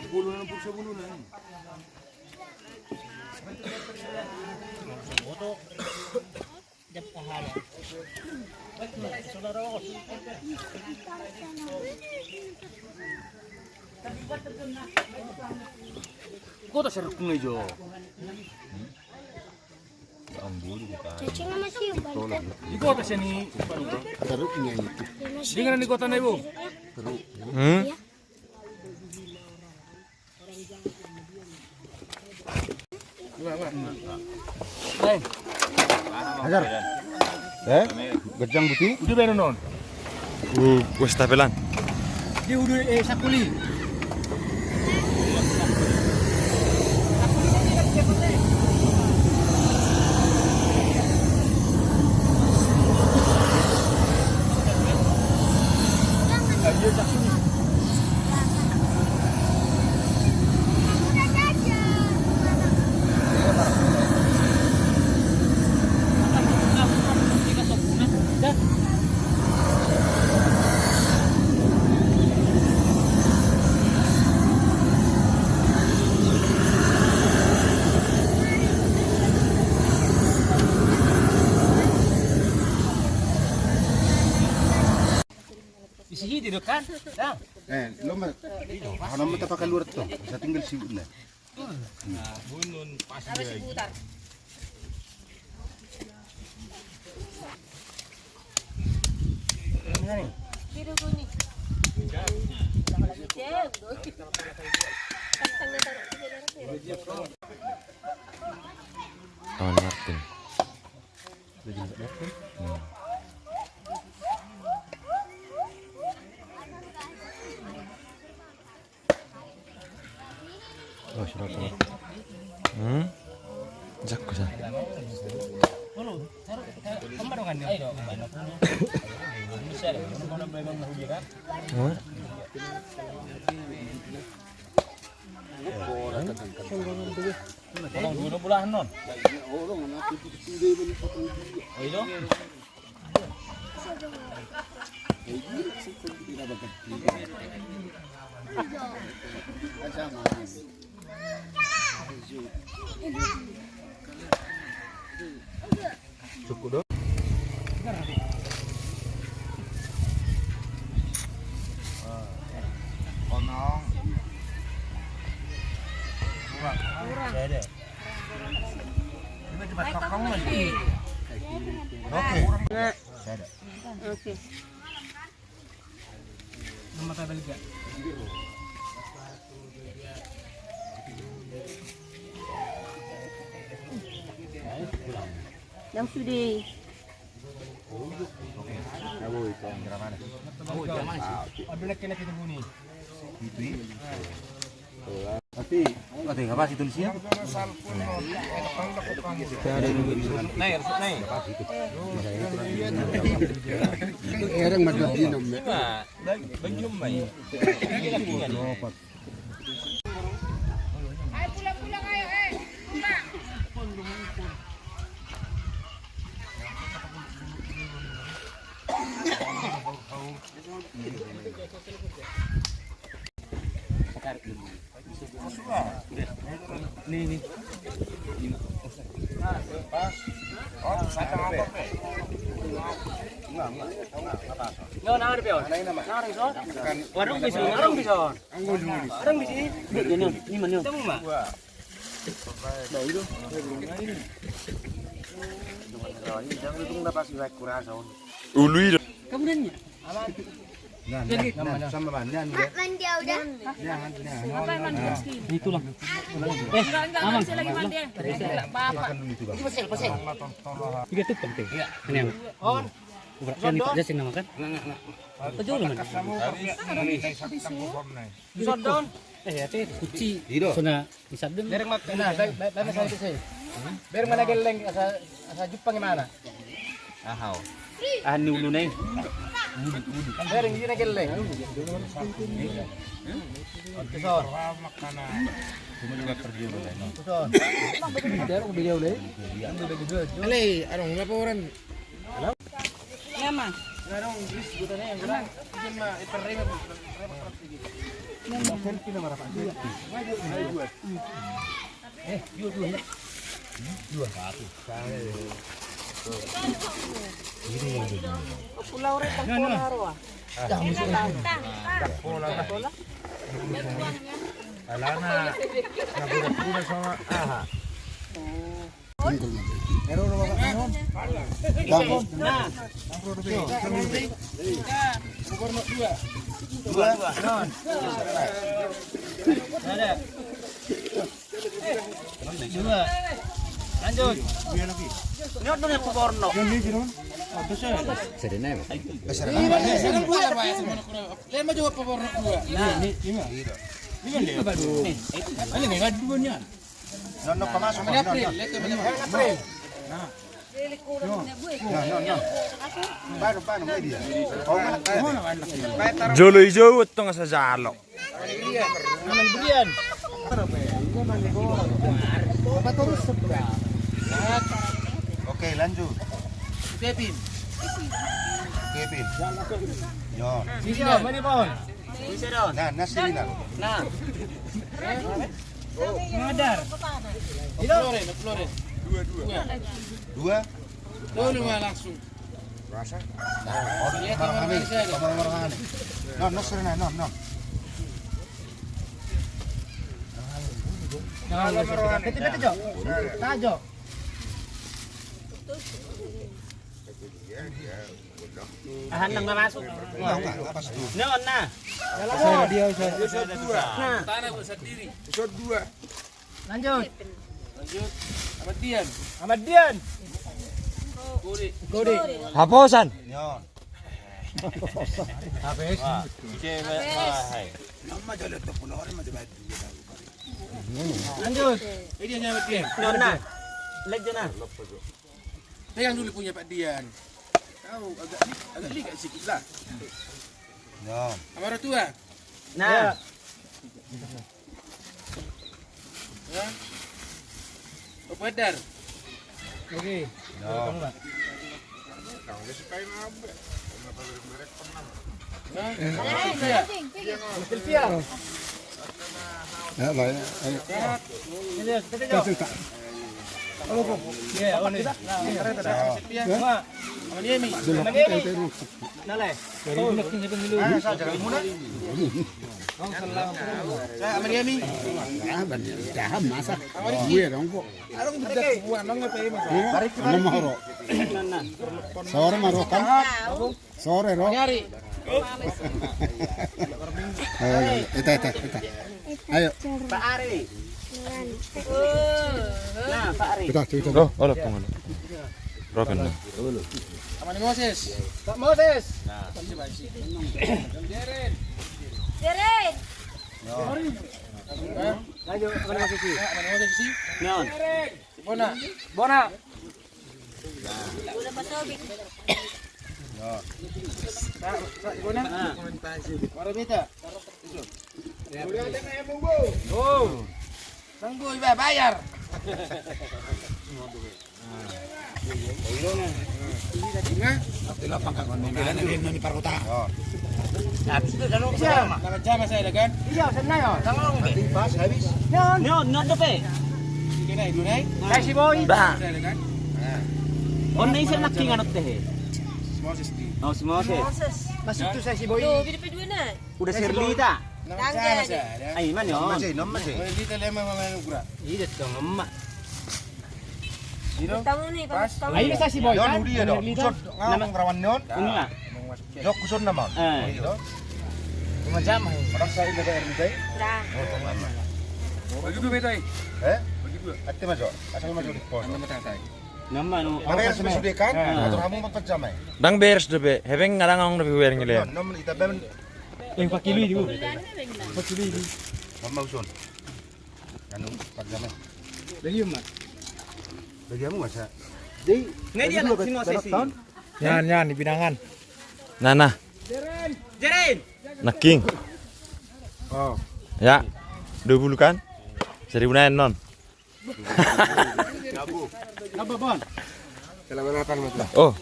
Bulunan pulsa bulunan. Foto. Jab kahala. Saudara ko. Kau tak serak ngejo. Cacing masih banyak. Di kota sini. Teruknya itu. Dengan di kota nih bu. Teruk. Ajar. Gajang putih. Udah benar non. Wes tapelan. Dia udah sakuli. Isi di dekat, dah. Lo mah, kalau mah tak pakai luar tuh, bisa tinggal si Una. Nah, bunun pas lagi. Biru kuning. Tahun Martin. Oh, surat. Jakku san. Cukup dong. Konong. Saya ada. Ini cepat kokong lagi. Oke. Saya ada. Oke. Nama tadi juga. Yang sudah. Abu itu yang kira mana? Oh, jangan sih. Ada laki-laki itu bunyi. Itu. Tapi apa sih tulisnya? Naik. Itu orang macam minum. Bagi umai. Pulang ayo, Nih. Pas. Oh, saya apa? Enggak. Yo, nang Pio. Nang iso. Warung bisa. Warung bisa. Ini mana? Temu, Mak. Nah, itu. Ini jangan itu enggak pasti baik kurang sound. Ului. Kemudiannya. Nah, sama bandan dia. Mandi udah. Apa mandi Itu lah. Enggak, saya lagi mandi. Bapak. Pasal. Tiga tuh penting. Iya. Ini yang. On. Berarti ini kerja sih nama kan? Tujuh loh man. Isod down. Ya teh kuci. Sona isad down. Bereng mat. Nah, dana saya itu sih. Bereng mana geleng asa Jepang gimana? Ahaw. Ni ulu nih. Bereng gini geleng. Kisor. Cuma juga kerja boleh. Kisor. Bereng beliau leh. Ale, arong laporan. Ya, Mas. Arong Inggris gutane yang kurang. Ikan mah iperrema. Lanjut. Ini udah yang pewarna. Jolo hijau tengah sajalo. Oke, lanjut. Kevin. Yo. Sisi dong, mana pohon? Nah, nasi ini. Nah. Ngadar. Itu. Dua. langsung. Rasa. Orang-orang. Non, serena, non. Beti Jo. Tajo. Nang masuk. Neon nah. Dia Nah. Tanah buat sendiri. Lanjut. Ahmad Dian. Gode. Haposan. Nyon. Habis. Lanjut. Ini hanya Ahmad Dian. Nona. Leg je nah. Pegang dulu punya Pak Dian. Tahu agak ligat sikit lah. Nyon. Sama orang tua. Nah. Ya. Oh, Badar. Oke. Nyon. Silvia. Ya, baik. Sore ro. Eta. Ayo. Pak Ari. Nah, Pak Ari. Kita. Roh, olah pengen. Roh kan. Amani Moses. Pak Moses. Jeren. Lanjut, mana posisi? Amani Moses sih. Nyon. Bona. Udah pasok. Bona. Maro beta. Oh. Bang Boy bayar. Nama jama saya ada kan? Iya, senang ya. Tanggung Pas habis. Nyon dope. Kena dulu naik. Kasih boy. Saya ada kan? On na isa naking ano teh. Moses di. Oh, si Moses. Masuk tu saya si boy. Tuh, bida-bida na. Udah Shirley ta. Nama jama saya ada. Ay, man yon. Masih. Oh, di telema mama ukura. Iya dong, emak. Dino. Tamu nih, tamu. Ay, bisa si boy Nyon kan? udi ya dong. Kusot ngawang rawan nyon. Unga. Yok kusot nama. Gitu. Cuma jam. Orang saya ini kayak ini. Dah. Bagi dua beta. Bagi dua. Ati masuk. Asal masuk di pos. Nama tatai. Nama nu. Mana yang sudah kan? Atau kamu mau kerja mai? Dang beres debe. Heveng ngarang ang debe wering ile. Nyon, nom ita ben. Yang pakai lu itu. Mama usun. Anu kerja mai. Lagi emak. Bagi kamu masa. Ngai dia nak si Moses sih. Yan, di pinangan. Nana, Jeren. naking. Oh. Ya. 20 kan? 1000 non. Apa bon? Selamat makan, Mas. Oh,